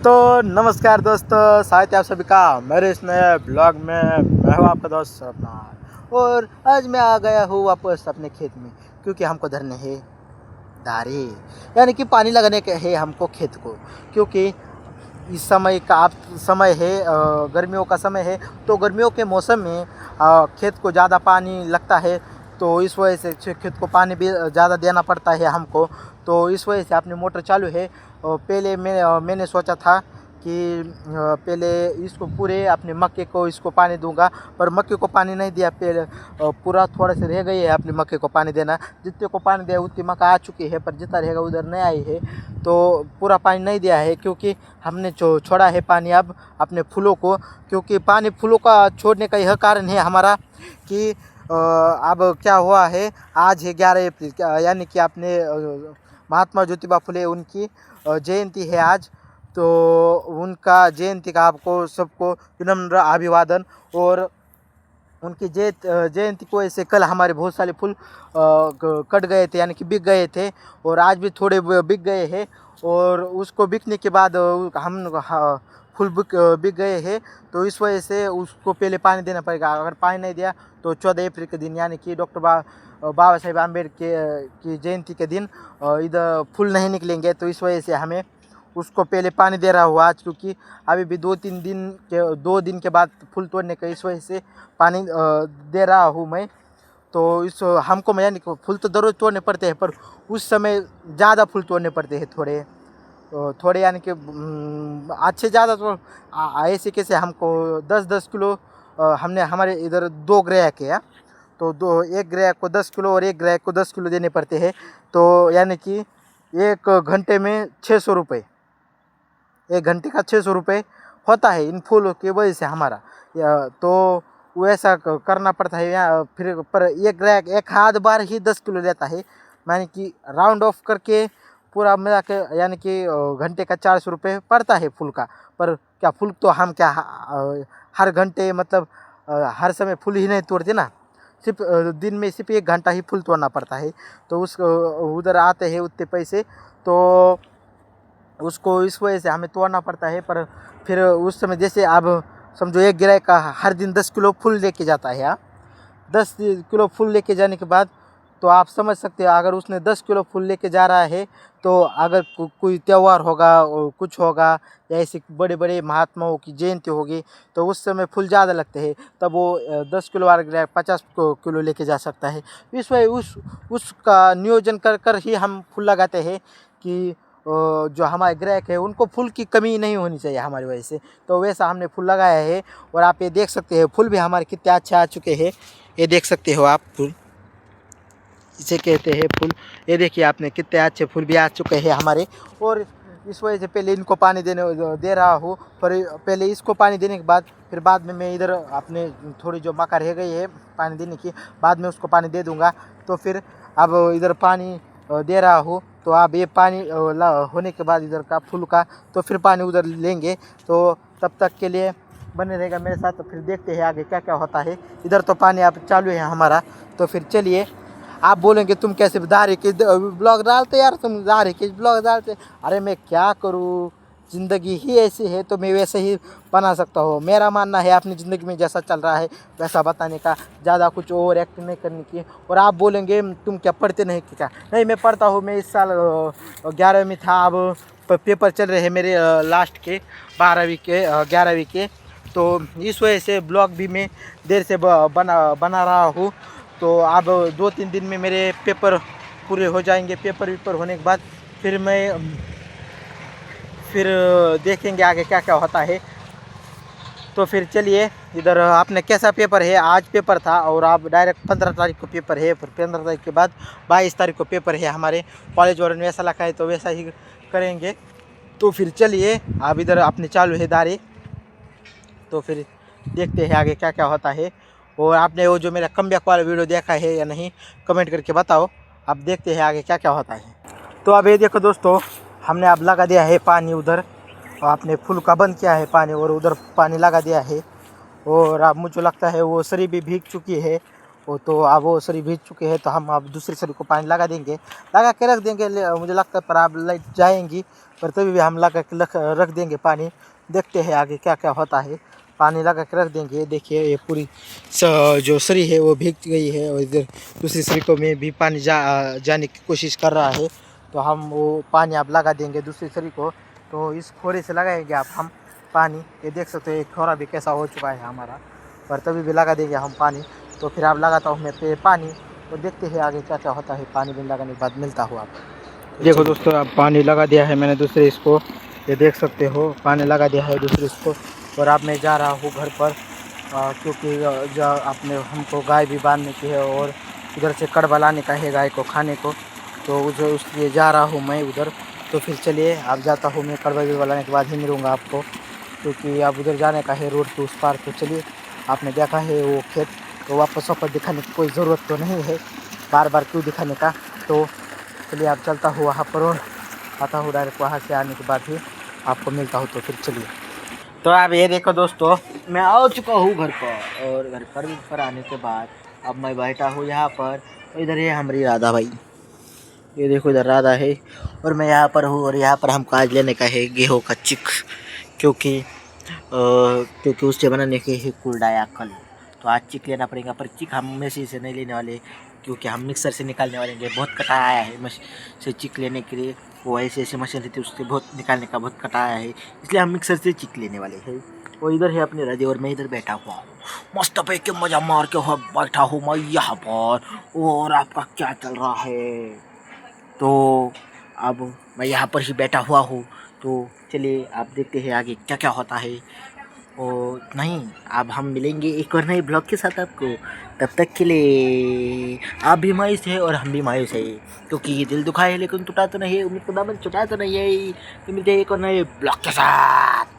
तो नमस्कार दोस्तों, स्वागत है आप सभी का मेरे इस नए ब्लॉग में। मैं हूँ आपका दोस्त सरफनार और आज मैं आ गया हूँ वापस अपने खेत में, क्योंकि हमको धरने हैं दारे, यानी कि पानी लगाने के है हमको खेत को। क्योंकि इस समय का आप समय है गर्मियों का समय है, तो गर्मियों के मौसम में खेत को ज़्यादा पानी लगता है, तो इस वजह से खेत को पानी भी ज़्यादा देना पड़ता है हमको। तो इस वजह से अपनी मोटर चालू है। पहले मैंने सोचा था कि पहले इसको पूरे अपने मक्के को इसको पानी दूंगा, पर मक्के को पानी नहीं दिया। पहले पूरा थोड़ा से रह गई है अपने मक्के को पानी देना। जितने को पानी दिया उतनी मक्का आ चुकी है, पर जितना रहेगा उधर नहीं आई है, तो पूरा पानी नहीं दिया है। क्योंकि हमने छोड़ा है पानी अब अपने फूलों को, क्योंकि पानी फूलों का छोड़ने का यह कारण है हमारा कि अब क्या हुआ है, आज है 11 अप्रैल, यानी कि अपने महात्मा ज्योतिबा फुले उनकी जयंती है आज। तो उनका जयंती का आपको सबको विनम्र अभिवादन। और उनकी जयंती को ऐसे कल हमारे बहुत सारे फूल कट गए थे, यानी कि बिक गए थे, और आज भी थोड़े बिक गए हैं। और उसको बिकने के बाद हम फूल बिक गए हैं, तो इस वजह से उसको पहले पानी देना पड़ेगा। अगर पानी नहीं दिया तो 14 अप्रैल के दिन, यानी कि डॉक्टर बाबा साहेब आम्बेडकर की जयंती के दिन इधर फूल नहीं निकलेंगे। तो इस वजह से हमें उसको पहले पानी दे रहा हूँ आज, क्योंकि अभी भी 2 दिन के बाद फूल तोड़ने का, इस वजह से पानी दे रहा हूँ मैं। तो इस हमको यानी कि फूल तो दररोज तोड़ने पड़ते हैं, पर उस समय ज़्यादा फूल तोड़ने पड़ते हैं थोड़े, यानी कि अच्छे ज़्यादा। तो ऐसे कैसे हमको 10-10 किलो हमने हमारे इधर 2 ग्राहक है, तो एक ग्राहक को 10 किलो और एक ग्राहक को 10 किलो देने पड़ते हैं। तो यानी कि एक घंटे में 600 रुपये, एक घंटे का 600 रुपये होता है इन फूलों की वजह से हमारा। तो वैसा करना पड़ता है या फिर, पर एक ग्राहक एक आध बार ही 10 किलो लेता है, यानी कि राउंड ऑफ करके पूरा मिला के, यानी कि घंटे का 400 रुपये पड़ता है फूल का। पर क्या फूल तो हम क्या हर घंटे मतलब हर समय फूल ही नहीं तोड़ते ना, सिर्फ दिन में सिर्फ 1 घंटा ही फूल तोड़ना पड़ता है। तो उस उधर आते हैं उतने पैसे, तो उसको इस वजह से हमें तोड़ना पड़ता है। पर फिर उस समय जैसे अब समझो एक ग्राहक का हर दिन 10 किलो फूल लेके जाता है, 10 किलो फूल लेके जाने के बाद तो आप समझ सकते हो, अगर उसने 10 किलो फूल लेके जा रहा है, तो अगर कोई त्यौहार होगा और कुछ होगा, या ऐसे बड़े बड़े महात्माओं की जयंती होगी, तो उस समय फूल ज़्यादा लगते हैं, तब वो 10 किलो वाला ग्राहक 50 किलो लेके जा सकता है। इस वजह उसका नियोजन कर कर ही हम फूल लगाते हैं कि जो हमारे ग्राहक है उनको फूल की कमी नहीं होनी चाहिए हमारी वजह से। तो वैसा हमने फूल लगाया है। और आप ये देख सकते हैं फूल भी हमारे कितने अच्छे आ चुके हैं, ये देख सकते हो आप, फूल इसे कहते हैं फूल। ये देखिए आपने कितने अच्छे फूल भी आ चुके हैं हमारे। और इस वजह से पहले इनको पानी दे रहा हूँ, पर पहले इसको पानी देने के बाद फिर बाद में मैं इधर अपने थोड़ी जो मक्का रह गई है पानी देने की, बाद में उसको पानी दे दूँगा। तो फिर अब इधर पानी दे रहा हूँ, तो अब ये पानी होने के बाद इधर का फूल का, तो फिर पानी उधर लेंगे। तो तब तक के लिए बने रहेगा मेरे साथ, तो फिर देखते हैं आगे क्या क्या होता है। इधर तो पानी अब चालू है हमारा, तो फिर चलिए। आप बोलेंगे तुम कैसे दारे के ब्लॉग डालते यार, तुम दारे के ब्लॉग डालते। अरे मैं क्या करूँ, ज़िंदगी ही ऐसी है, तो मैं वैसे ही बना सकता हूँ। मेरा मानना है अपनी ज़िंदगी में जैसा चल रहा है वैसा बताने का, ज़्यादा कुछ ओवर एक्टिंग नहीं करने की। और आप बोलेंगे तुम क्या पढ़ते नहीं क्या? नहीं, मैं पढ़ता हूँ। मैं इस साल 11वीं में था, अब पेपर चल रहे हैं मेरे लास्ट के 12वीं के 11वीं के। तो इस वजह से ब्लॉग भी मैं देर से बना रहा हूँ। तो अब 2-3 दिन में मेरे पेपर पूरे हो जाएंगे। पेपर होने के बाद फिर देखेंगे आगे क्या क्या होता है। तो फिर चलिए, इधर आपने कैसा पेपर है, आज पेपर था और आप डायरेक्ट 15 तारीख को पेपर है, फिर 15 तारीख के बाद 22 तारीख को पेपर है हमारे कॉलेज वालों ने वैसा लिखा है, तो वैसा ही करेंगे। तो फिर चलिए, आप इधर अपने चालू है दारी, तो फिर देखते हैं आगे क्या क्या होता है। और आपने वो जो मेरा कमबैक वाला वीडियो देखा है या नहीं, कमेंट करके बताओ। अब देखते हैं आगे क्या क्या होता है। तो अब ये देखो दोस्तों, हमने अब लगा दिया है पानी उधर, और आपने फूल का बंद किया है पानी, और उधर पानी लगा दिया है। और अब मुझे लगता है वो सरी भी भीग चुकी है, वो तो अब वो सरी भीग चुके हैं, तो हम अब दूसरी सरी को पानी लगा देंगे, लगा के रख देंगे। मुझे लगता है पर आप लाइट जाएंगी, पर तभी भी हम लगा के रख देंगे पानी। देखते हैं आगे क्या क्या होता है। पानी लगा के रख देंगे। देखिए ये पूरी जो सरी है वो भीग गई है, और इधर दूसरी सरी को में भी पानी जाने की कोशिश कर रहा है। तो हम वो पानी आप लगा देंगे दूसरी सरी को। तो इस खोरे से लगाएंगे आप हम पानी। ये देख सकते हो एक खोरा भी कैसा हो चुका है हमारा, पर तभी भी लगा देंगे हम पानी। तो फिर आप लगाता हूँ मैं पे पानी, तो देखते हैं आगे क्या क्या होता है। पानी भी लगाने के बाद मिलता हूँ आपको। देखो दोस्तों, अब पानी लगा दिया है मैंने दूसरे इसको, ये देख सकते हो पानी लगा दिया है दूसरे इसको। और अब मैं जा रहा हूँ घर पर, क्योंकि जो आपने हमको गाय भी बांधने की है और उधर से कड़वा लाने का है गाय को खाने को, तो उसलिए जा रहा हूँ मैं उधर। तो फिर चलिए आप जाता हूँ मैं, कड़वा लाने के बाद ही मिलूँगा आपको, क्योंकि आप उधर जाने का है रोड के उस पार। तो चलिए, आपने देखा है वो खेत, तो वापस वापस दिखाने की कोई ज़रूरत तो नहीं है, बार बार क्यों दिखाने का। तो चलिए आप चलता हूँ वहाँ पर और आता हूँ डायरेक्ट, वहाँ से आने के बाद ही आपको मिलता हूँ। तो फिर चलिए। तो आप ये देखो दोस्तों, मैं आ चुका हूँ घर पर, और घर पर आने के बाद अब मैं बैठा हूँ यहाँ पर। इधर है हमारी राधा भाई, ये देखो इधर राधा है, और मैं यहाँ पर हूँ। और यहाँ पर हमको आज लेने का है गेहूँ का चिक, क्योंकि उससे बनाने के है कुलडाया कल। तो आज चिक लेना पड़ेगा, पर चिक हम मशीन से नहीं लेने वाले, क्योंकि हम मिक्सर से निकालने वाले हैं। बहुत कटा आया है मशीन से चिक लेने के लिए, वो ऐसे मशीन रहती है उससे बहुत निकालने का बहुत कटा आया है, इसलिए हम मिक्सर से चिक लेने वाले हैं। वो इधर है अपने राधे, और मैं इधर बैठा हुआ हूँ मस्त पे के मजा मार के बैठा हूँ मैं यहाँ पर। और आपका क्या चल रहा है? तो अब मैं यहाँ पर ही बैठा हुआ हूँ। तो चलिए आप देखते हैं आगे क्या क्या होता है। और नहीं, अब हम मिलेंगे एक और नए ब्लॉग के साथ आपको। तब तक के लिए आप भी मायूस है और हम भी मायूस है, क्योंकि ये दिल दुखा है लेकिन टूटा तो नहीं है, उम्मीद का दामन छुटा तो नहीं है। तो मिलते हैं एक और नए ब्लॉग के साथ।